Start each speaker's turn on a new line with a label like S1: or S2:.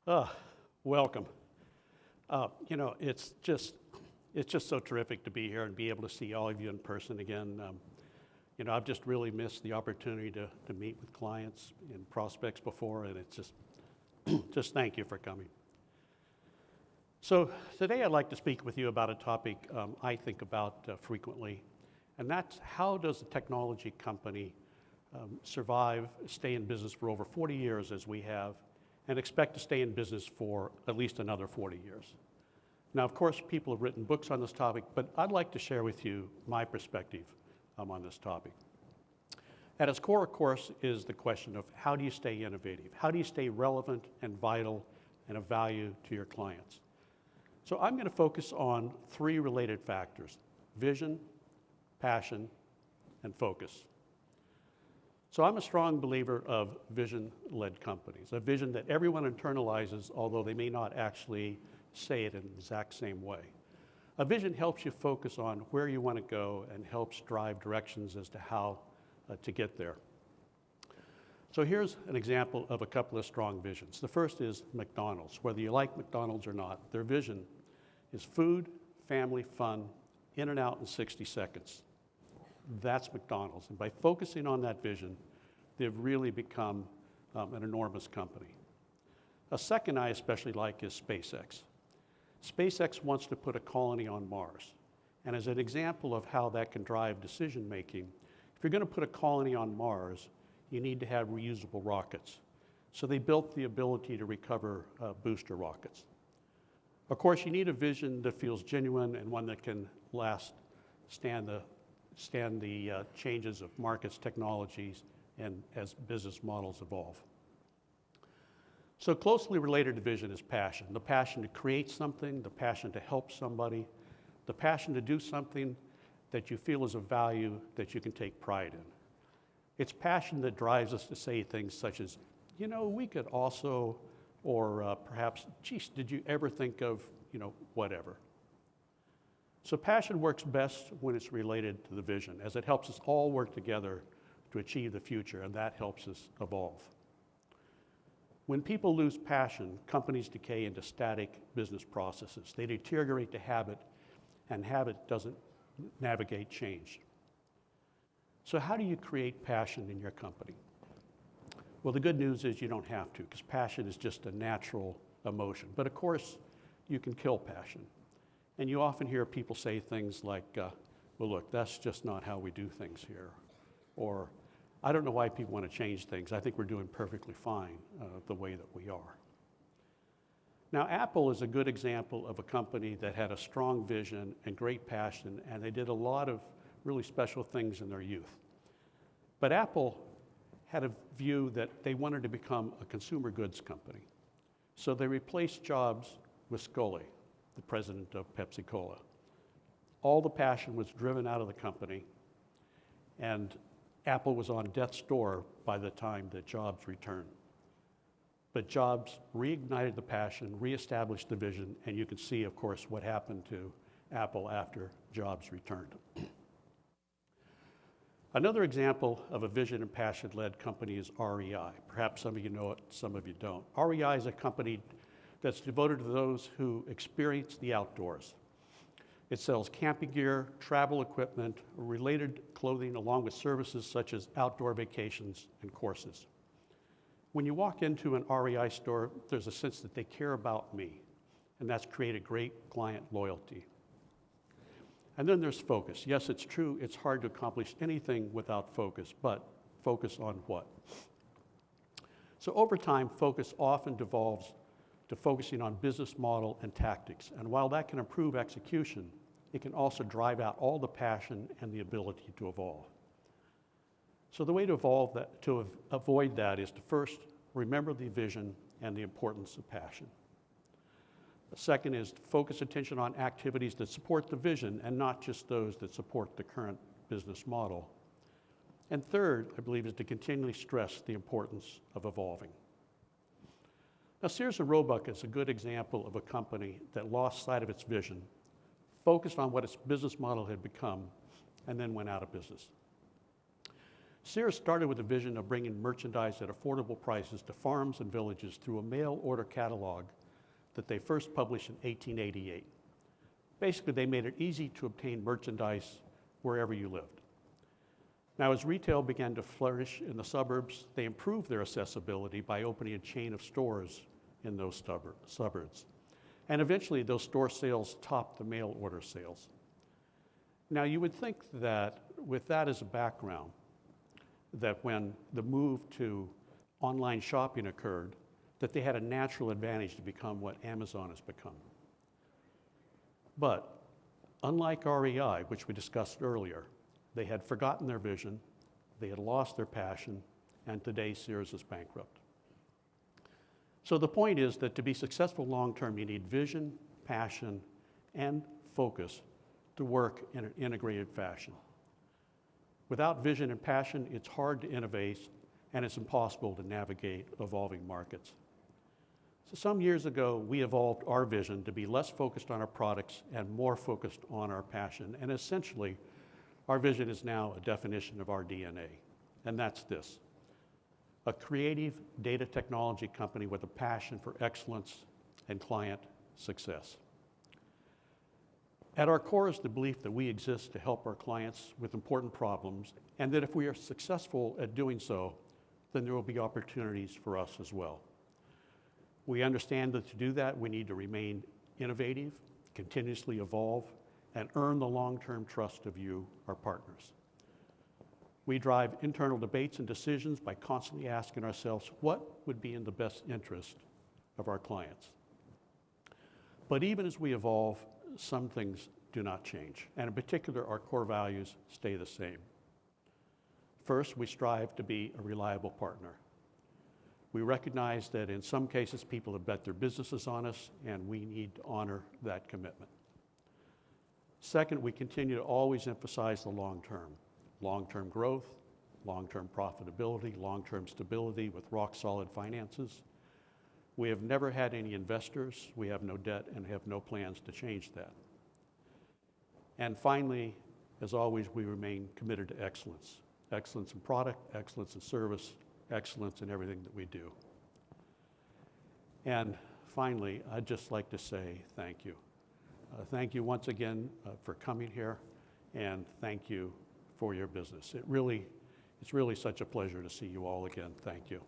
S1: Uh, Welcome. It's just so terrific to be here and be able to see all of you in person again. I've just really missed the opportunity to meet with clients and prospects before, and it's just thank you for coming. So today I'd like to speak with you about a topic I think about frequently, and that's how does a technology company survive, stay in business for over 40 years as we have, and expect to stay in business for at least another 40 years. Now, of course, people have written books on this topic, but I'd like to share with you my perspective on this topic. At its core, of course, is the question of how do you stay innovative? How do you stay relevant and vital and of value to your clients? So I'm going to focus on three related factors: vision, passion, and focus. So I'm a strong believer of vision-led companies, a vision that everyone internalizes, although they may not actually say it in the exact same way. A vision helps you focus on where you want to go and helps drive directions as to how to get there. So here's an example of a couple of strong visions. The first is McDonald's. Whether you like McDonald's or not, their vision is food, family, fun, in and out in 60 seconds. That's McDonald's. And by focusing on that vision, they've really become an enormous company. A second I especially like is SpaceX. SpaceX wants to put a colony on Mars. And as an example of how that can drive decision making, if you're going to put a colony on Mars, you need to have reusable rockets. So they built the ability to recover booster rockets. Of course, you need a vision that feels genuine and one that can stand the changes of markets, technologies, and as business models evolve. So closely related to vision is passion. The passion to create something, the passion to help somebody, the passion to do something that you feel is of value that you can take pride in. It's passion that drives us to say things such as, we could also, or perhaps, geez, did you ever think of, whatever. So passion works best when it's related to the vision, as it helps us all work together to achieve the future, and that helps us evolve. When people lose passion, companies decay into static business processes. They deteriorate to habit, and habit doesn't navigate change. So how do you create passion in your company? Well, the good news is you don't have to, because passion is just a natural emotion. But of course, you can kill passion. And you often hear people say things like, well, look, that's just not how we do things here. Or, I don't know why people want to change things. I think we're doing perfectly fine the way that we are. Now, Apple is a good example of a company that had a strong vision and great passion, and they did a lot of really special things in their youth. But Apple had a view that they wanted to become a consumer goods company. So they replaced Jobs with Scully, the president of Pepsi-Cola. All the passion was driven out of the company, and Apple was on death's door by the time that Jobs returned. But Jobs reignited the passion, reestablished the vision, and you can see, of course, what happened to Apple after Jobs returned. Another example of a vision and passion-led company is REI. Perhaps some of you know it, some of you don't. REI is a company that's devoted to those who experience the outdoors. It sells camping gear, travel equipment, related clothing, along with services such as outdoor vacations and courses. When you walk into an REI store, there's a sense that they care about me, and that's created great client loyalty. And then there's focus. Yes, it's true, it's hard to accomplish anything without focus, but focus on what? So over time, focus often devolves to focusing on business model and tactics. And while that can improve execution, it can also drive out all the passion and the ability to evolve. So the way to avoid that is to first remember the vision and the importance of passion. The second is to focus attention on activities that support the vision and not just those that support the current business model. And third, I believe, is to continually stress the importance of evolving. Now, Sears and Roebuck is a good example of a company that lost sight of its vision, focused on what its business model had become, and then went out of business. Sears started with a vision of bringing merchandise at affordable prices to farms and villages through a mail order catalog that they first published in 1888. Basically, they made it easy to obtain merchandise wherever you lived. Now, as retail began to flourish in the suburbs, they improved their accessibility by opening a chain of stores in those suburbs. And eventually, those store sales topped the mail order sales. Now, you would think that with that as a background, that when the move to online shopping occurred, that they had a natural advantage to become what Amazon has become. But unlike REI, which we discussed earlier, they had forgotten their vision, they had lost their passion, and today Sears is bankrupt. So the point is that to be successful long-term, you need vision, passion, and focus to work in an integrated fashion. Without vision and passion, it's hard to innovate, and it's impossible to navigate evolving markets. So some years ago, we evolved our vision to be less focused on our products and more focused on our passion. And essentially, our vision is now a definition of our DNA, and that's this: a creative data technology company with a passion for excellence and client success. At our core is the belief that we exist to help our clients with important problems, and that if we are successful at doing so, then there will be opportunities for us as well. We understand that to do that, we need to remain innovative, continuously evolve, and earn the long-term trust of you, our partners. We drive internal debates and decisions by constantly asking ourselves what would be in the best interest of our clients. But even as we evolve, some things do not change, and in particular, our core values stay the same. First, we strive to be a reliable partner. We recognize that in some cases, people have bet their businesses on us, and we need to honor that commitment. Second, we continue to always emphasize the long-term growth, long-term profitability, long-term stability with rock-solid finances. We have never had any investors, we have no debt, and have no plans to change that. And finally, as always, we remain committed to excellence. Excellence in product, excellence in service, excellence in everything that we do. And finally, I'd just like to say thank you. Thank you once again for coming here, and thank you for your business. It's really such a pleasure to see you all again. Thank you.